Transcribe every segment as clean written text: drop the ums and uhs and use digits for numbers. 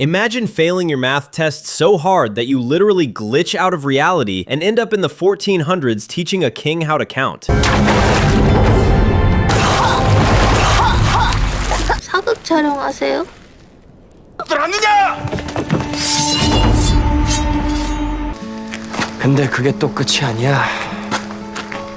Imagine failing your math test so hard that you literally glitch out of reality and end up in the 1400s teaching a king how to count. 사극 촬영하세요? 근데 그게 또 끝이 아니야.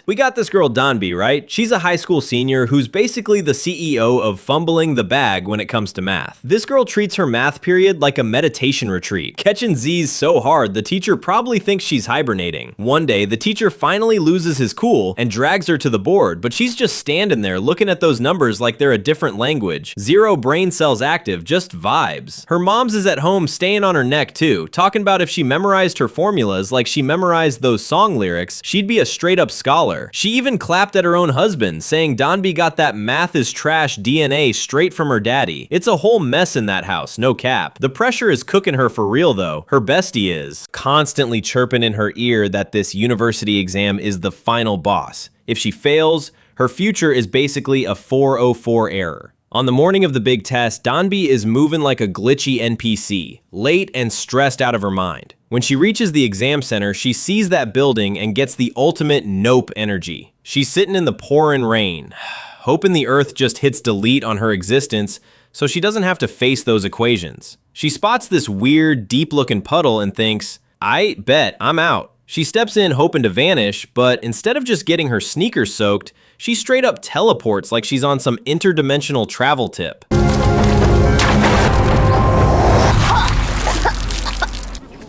We got this girl Danbi, right? She's a high school senior who's basically the CEO of fumbling the bag when it comes to math. This girl treats her math period like a meditation retreat, catching Z's so hard the teacher probably thinks she's hibernating. One day, the teacher finally loses his cool and drags her to the board, but she's just standing there looking at those numbers like they're a different language. Zero brain cells active, just vibes. Her mom's is at home staying on her neck too, talking about if she memorized her formulas like she memorized those song lyrics, she'd be a straight up scholar. She even clapped at her own husband, saying Danbi got that math is trash DNA straight from her daddy. It's a whole mess in that house, no cap. The pressure is cooking her for real though. Her bestie is constantly chirping in her ear that this university exam is the final boss. If she fails, her future is basically a 404 error. On the morning of the big test, Danbi is moving like a glitchy NPC, late and stressed out of her mind. When she reaches the exam center, she sees that building and gets the ultimate nope energy. She's sitting in the pouring rain, hoping the earth just hits delete on her existence so she doesn't have to face those equations. She spots this weird, deep-looking puddle and thinks, I bet I'm out. She steps in hoping to vanish, but instead of just getting her sneakers soaked, she straight up teleports like she's on some interdimensional travel tip.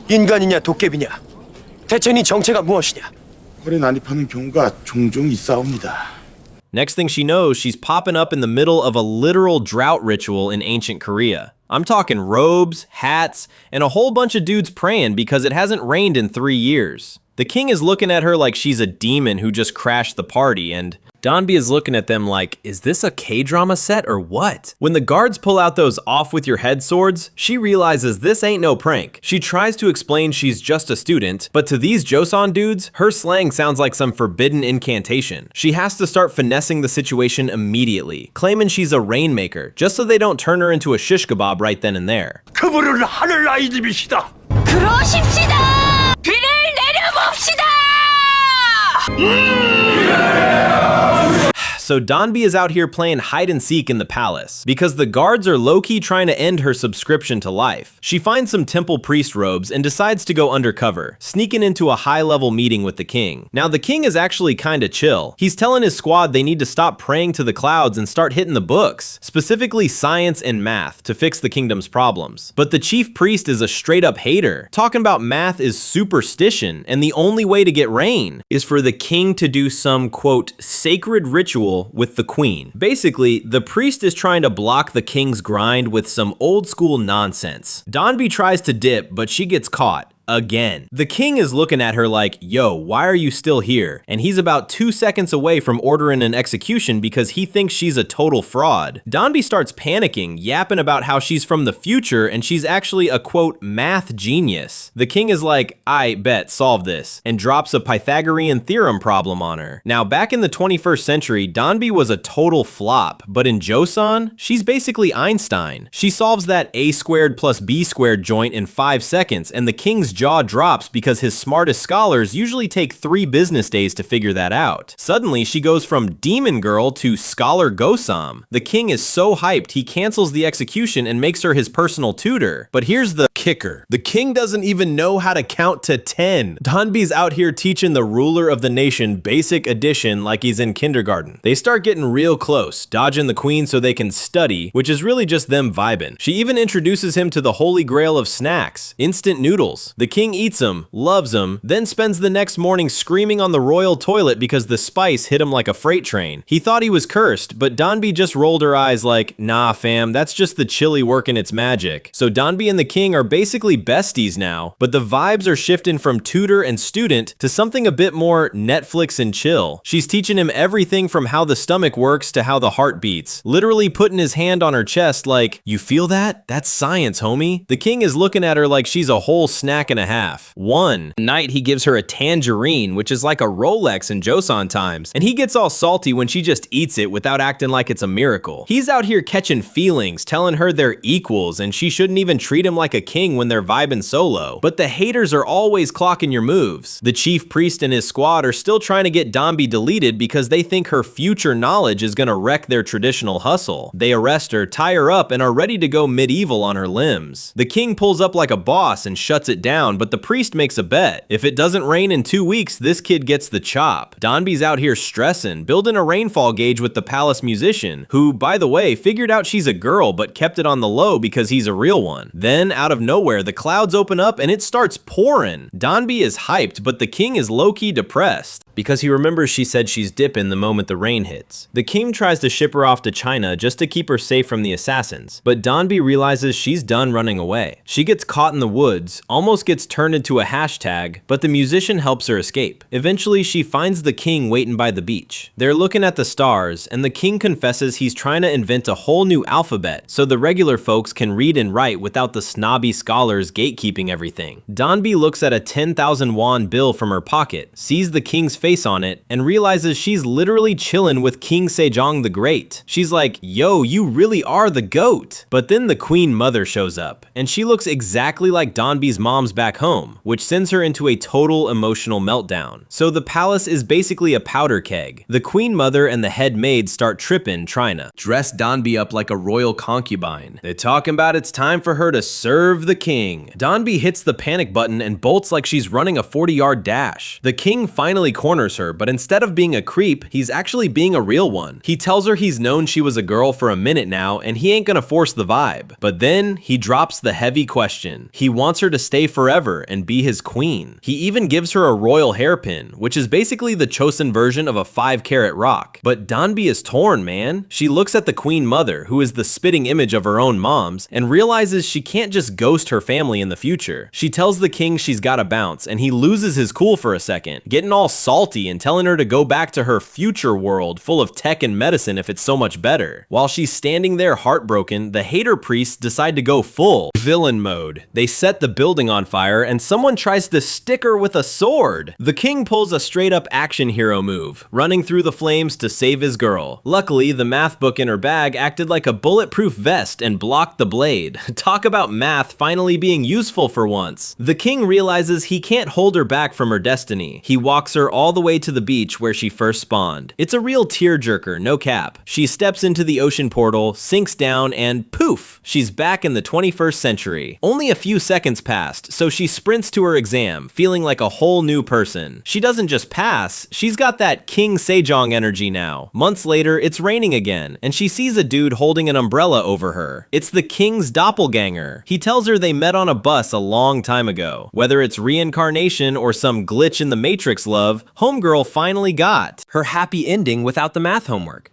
인간이냐 도깨비냐? 대체 네 정체가 무엇이냐? 홀에 난입하는 경우가 종종 있사옵니다. Next thing she knows, she's popping up in the middle of a literal drought ritual in ancient Korea. I'm talking robes, hats, and a whole bunch of dudes praying because it hasn't rained in 3 years. The king is looking at her like she's a demon who just crashed the party, and Danbi is looking at them like, is this a K-drama set or what? When the guards pull out those off-with-your-head swords, she realizes this ain't no prank. She tries to explain she's just a student, but to these Joseon dudes, her slang sounds like some forbidden incantation. She has to start finessing the situation immediately, claiming she's a rainmaker, just so they don't turn her into a shish kebab right then and there. 그분은 하늘 아이님이시다. 그러십시다! 비를 내려봅시다! So Danbi is out here playing hide and seek in the palace because the guards are low-key trying to end her subscription to life. She finds some temple priest robes and decides to go undercover, sneaking into a high-level meeting with the king. Now the king is actually kinda chill. He's telling his squad they need to stop praying to the clouds and start hitting the books, specifically science and math, to fix the kingdom's problems. But the chief priest is a straight-up hater, talking about math is superstition and the only way to get rain is for the king to do some, quote, sacred ritual with the queen. Basically, the priest is trying to block the king's grind with some old school nonsense. Danbi tries to dip, but she gets caught. Again. The king is looking at her like, yo, why are you still here? And he's about 2 seconds away from ordering an execution because he thinks she's a total fraud. Danbi starts panicking, yapping about how she's from the future and she's actually a, quote, math genius. The king is like, I bet, solve this, and drops a Pythagorean theorem problem on her. Now, back in the 21st century, Danbi was a total flop, but in Joseon, she's basically Einstein. She solves that a squared plus b squared joint in 5 seconds, and the king's jaw drops because his smartest scholars usually take 3 business days to figure that out. Suddenly, she goes from demon girl to scholar Gosam. The king is so hyped, he cancels the execution and makes her his personal tutor. But here's the kicker. The king doesn't even know how to count to 10. Danbi's out here teaching the ruler of the nation basic addition like he's in kindergarten. They start getting real close, dodging the queen so they can study, which is really just them vibing. She even introduces him to the holy grail of snacks, instant noodles. The king eats them, loves them, then spends the next morning screaming on the royal toilet because the spice hit him like a freight train. He thought he was cursed, but Danbi just rolled her eyes like, nah fam, that's just the chili working its magic. So Danbi and the king are basically besties now, but the vibes are shifting from tutor and student to something a bit more Netflix and chill. She's teaching him everything from how the stomach works to how the heart beats, literally putting his hand on her chest like, you feel that? That's science, homie. The king is looking at her like she's a whole snack and a half. One night, he gives her a tangerine, which is like a Rolex in Joseon times, and he gets all salty when she just eats it without acting like it's a miracle. He's out here catching feelings, telling her they're equals, and she shouldn't even treat him like a king when they're vibing solo. But the haters are always clocking your moves. The chief priest and his squad are still trying to get Danbi deleted because they think her future knowledge is gonna wreck their traditional hustle. They arrest her, tie her up, and are ready to go medieval on her limbs. The king pulls up like a boss and shuts it down, but the priest makes a bet. If it doesn't rain in 2 weeks, this kid gets the chop. Danbi's out here stressing, building a rainfall gauge with the palace musician, who, by the way, figured out she's a girl but kept it on the low because he's a real one. Then, out of nowhere, the clouds open up and it starts pouring. Danbi is hyped, but the king is low-key depressed because he remembers she said she's dipping the moment the rain hits. The king tries to ship her off to China just to keep her safe from the assassins, but Danbi realizes she's done running away. She gets caught in the woods, almost gets turned into a hashtag, but the musician helps her escape. Eventually, she finds the king waiting by the beach. They're looking at the stars, and the king confesses he's trying to invent a whole new alphabet so the regular folks can read and write without the snobby scholars gatekeeping everything. Danbi looks at a 10,000 won bill from her pocket, sees the king's face on it, and realizes she's literally chilling with King Sejong the Great. She's like, yo, you really are the GOAT. But then the queen mother shows up, and she looks exactly like Danbi's mom's back home, which sends her into a total emotional meltdown. So the palace is basically a powder keg. The queen mother and the head maid start tripping, trying to dress Danbi up like a royal concubine. They're talking about it's time for her to serve the king. Danbi hits the panic button and bolts like she's running a 40-yard dash. The king finally corners her, but instead of being a creep, he's actually being a real one. He tells her he's known she was a girl for a minute now, and he ain't gonna force the vibe. But then he drops the heavy question. He wants her to stay forever and be his queen. He even gives her a royal hairpin, which is basically the Chosen version of a 5-carat rock. But Danbi is torn, man. She looks at the queen mother, who is the spitting image of her own mom's, and realizes she can't just ghost her family in the future. She tells the king she's gotta bounce, and he loses his cool for a second, getting all salty and telling her to go back to her future world full of tech and medicine if it's so much better. While she's standing there heartbroken, the hater priests decide to go full villain mode. They set the building on fire and someone tries to stick her with a sword. The king pulls a straight up action hero move, running through the flames to save his girl. Luckily, the math book in her bag acted like a bulletproof vest and blocked the blade. Talk about math finally being useful for once. The king realizes he can't hold her back from her destiny. He walks her all the way to the beach where she first spawned. It's a real tearjerker, no cap. She steps into the ocean portal, sinks down, and poof, she's back in the 21st century. Only a few seconds passed, so she sprints to her exam, feeling like a whole new person. She doesn't just pass, she's got that King Sejong energy now. Months later, it's raining again, and she sees a dude holding an umbrella over her. It's the king's doppelganger. He tells her they met on a bus a long time ago. Whether it's reincarnation or some glitch in the Matrix love, homegirl finally got her happy ending without the math homework.